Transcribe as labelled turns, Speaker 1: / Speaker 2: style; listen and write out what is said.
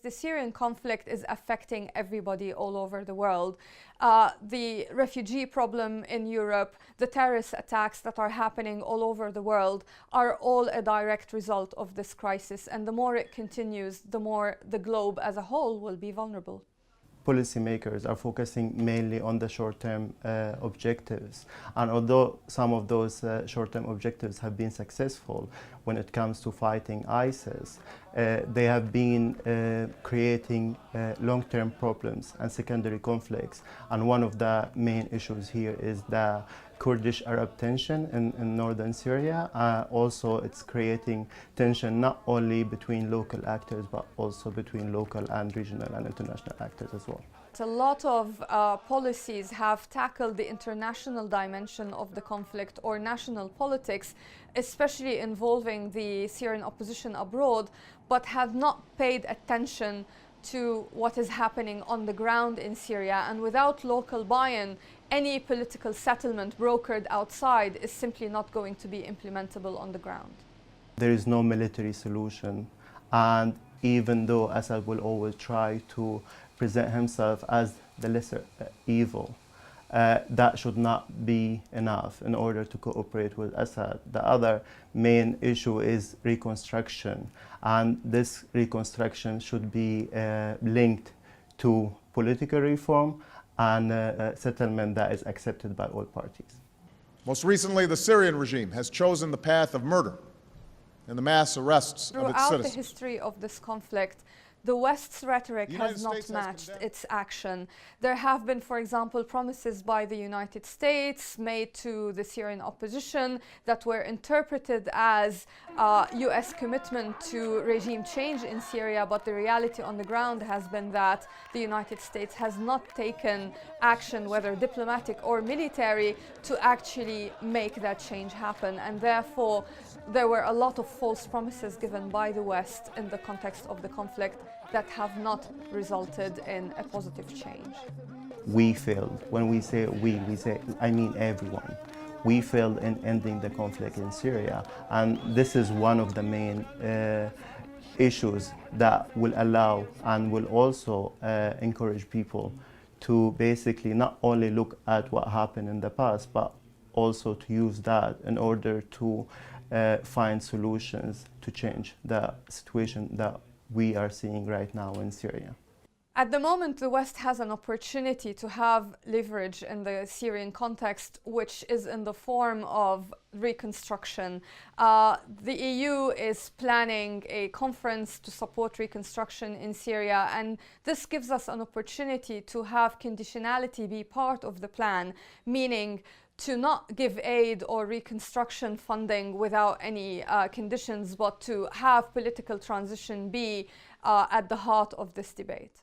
Speaker 1: The Syrian conflict is affecting everybody all over the world. The refugee problem in Europe, the terrorist attacks that are happening all over the world are all a direct result of this crisis. And the more it continues, the more the globe as a whole will be vulnerable.
Speaker 2: Policymakers are focusing mainly on the short-term objectives. And although some of those short-term objectives have been successful when it comes to fighting ISIS, they have been creating long-term problems and secondary conflicts. And one of the main issues here is the Kurdish-Arab tension in northern Syria. Also, it's creating tension not only between local actors, but also between local and regional and international actors as well.
Speaker 1: A lot of policies have tackled the international dimension of the conflict or national politics, especially involving the Syrian opposition abroad, but have not paid attention to what is happening on the ground in Syria. And without local buy-in, any political settlement brokered outside is simply not going to be implementable on the ground.
Speaker 2: There is no military solution, and even though Assad will always try to present himself as the lesser evil, that should not be enough in order to cooperate with Assad. The other main issue is reconstruction, and this reconstruction should be linked to political reform and a settlement that is accepted by all parties.
Speaker 3: Most recently, the Syrian regime has chosen the path of murder and the mass arrests of its citizens.
Speaker 1: Throughout the history of this conflict, the West's rhetoric has not matched its action. There have been, for example, promises by the United States made to the Syrian opposition that were interpreted as US commitment to regime change in Syria, but the reality on the ground has been that the United States has not taken action, whether diplomatic or military, to actually make that change happen. And therefore, there were a lot of false promises given by the West in the context of the conflict that have not resulted in a positive change.
Speaker 2: We failed. When we say we say, I mean everyone. We failed in ending the conflict in Syria, and this is one of the main issues that will allow and will also encourage people to basically not only look at what happened in the past, but also to use that in order to find solutions to change the situation that we are seeing right now in Syria.
Speaker 1: At the moment, the West has an opportunity to have leverage in the Syrian context, which is in the form of reconstruction. The EU is planning a conference to support reconstruction in Syria, and this gives us an opportunity to have conditionality be part of the plan, meaning to not give aid or reconstruction funding without any conditions, but to have political transition be at the heart of this debate.